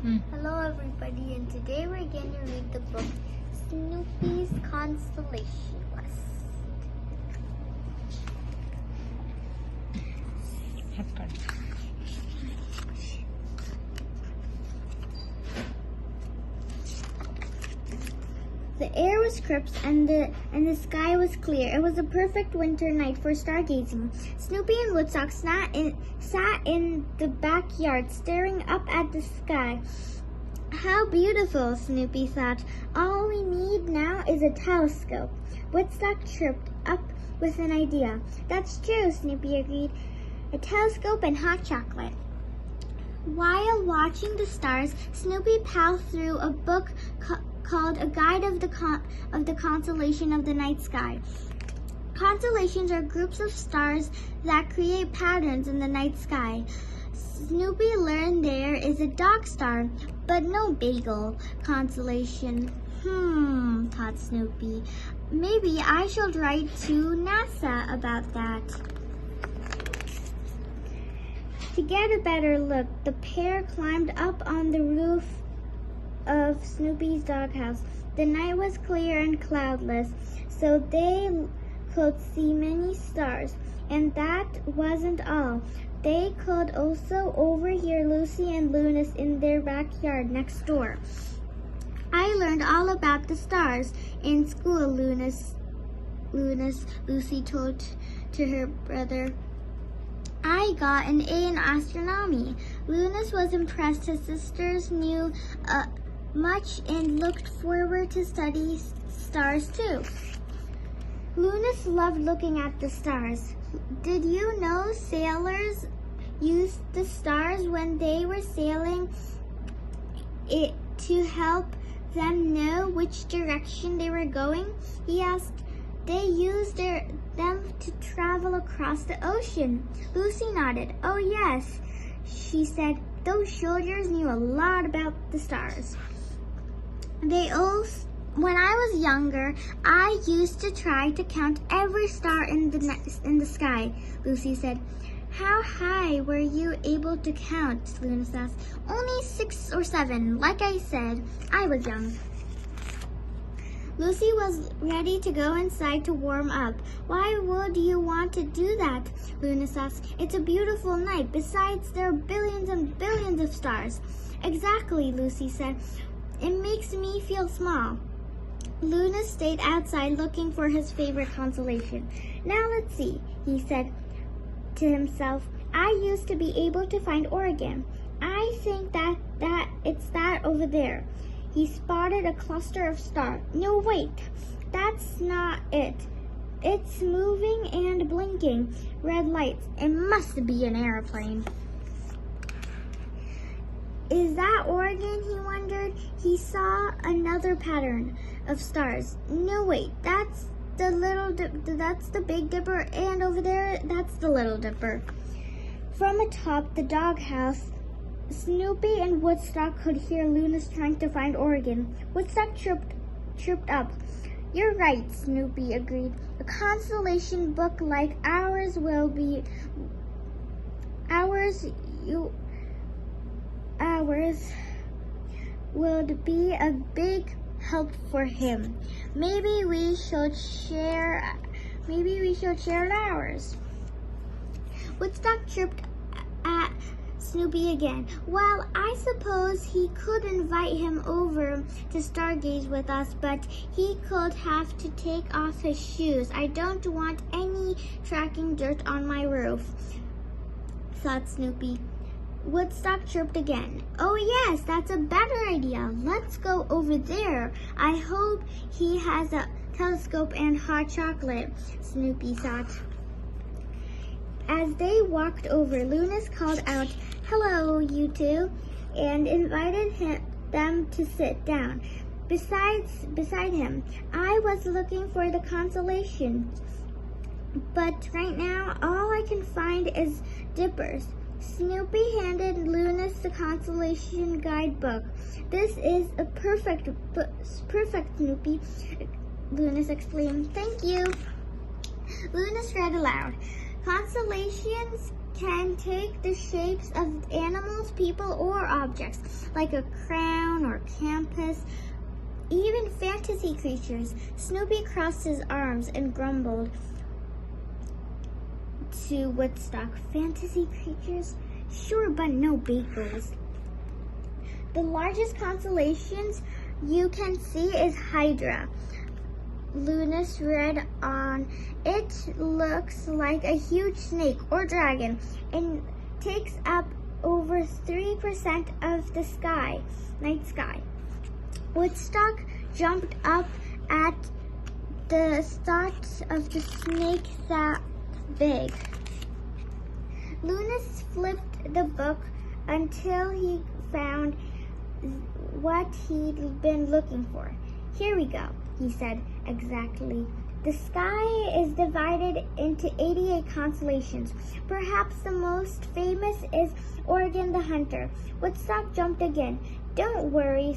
Hello everybody, and today we're going to read the book Snoopy's Constellation Quest. The air was crisp and the sky was clear. It was a perfect winter night for stargazing. Snoopy and Woodstock sat in the backyard, staring up at the sky. How beautiful, Snoopy thought. All we need now is a telescope. Woodstock chirped up with an idea. That's true, Snoopy agreed. A telescope and hot chocolate. While watching the stars, Snoopy ploughed through a book called A Guide of the Constellation of the Night Sky. Constellations are groups of stars that create patterns in the night sky. Snoopy learned there is a dog star, but no bagel constellation. Thought Snoopy. Maybe I should write to NASA about that. To get a better look, the pair climbed up on the roof of Snoopy's doghouse. The night was clear and cloudless, so they could see many stars. And that wasn't all. They could also overhear Lucy and Lunas in their backyard next door. I learned all about the stars in school, Lucy told to her brother. I got an A in astronomy. Lunas was impressed. His sisters knew much and looked forward to study stars too. Lunas loved looking at the stars. Did you know sailors used the stars when they were sailing to help them know which direction they were going? He asked. They used them to travel across the ocean. Lucy nodded. Oh yes, she said. Those soldiers knew a lot about the stars. When I was younger, I used to try to count every star in the sky, Lucy said. How high were you able to count? Lunas asked. Only 6 or 7. Like I said, I was young. Lucy was ready to go inside to warm up. Why would you want to do that? Lunas asked. It's a beautiful night. Besides, there are billions and billions of stars. Exactly, Lucy said. It makes me feel small. Lunas stayed outside looking for his favorite constellation. Now let's see, he said to himself. I used to be able to find Oregon. I think that it's that over there. He spotted a cluster of stars. No, wait, that's not it. It's moving and blinking red lights. It must be an airplane. Is that Oregon, he wondered. He saw another pattern of stars. No, wait, that's the Big Dipper, and over there, that's the Little Dipper. From atop the doghouse, Snoopy and Woodstock could hear Lunas trying to find Oregon. Woodstock chirped up. You're right, Snoopy agreed. A constellation book like ours would be a big help for him. Maybe we should share ours. Woodstock chirped at Snoopy again. Well, I suppose he could invite him over to stargaze with us, but he could have to take off his shoes. I don't want any tracking dirt on my roof, thought Snoopy. Woodstock chirped again. Oh yes, that's a better idea. Let's go over there. I hope he has a telescope and hot chocolate, Snoopy thought. As they walked over, Lunas called out, Hello, you two, and invited them to sit down beside him. I was looking for the constellation, but right now all I can find is dippers. Snoopy handed Lunas the constellation guidebook. This is a perfect, Snoopy, Lunas exclaimed. Thank you. Lunas read aloud. Constellations can take the shapes of animals, people, or objects, like a crown or campus, even fantasy creatures. Snoopy crossed his arms and grumbled to Woodstock. Fantasy creatures? Sure, but no bagels. The largest constellations you can see is Hydra. Lunas read on. It looks like a huge snake or dragon and takes up over 3% of the night sky. Woodstock jumped up at the thought of the snake that big. Lunas flipped the book until he found what he'd been looking for. Here we go, he said. Exactly. The sky is divided into 88 constellations. Perhaps the most famous is Orion the Hunter. Woodstock jumped again. Don't worry.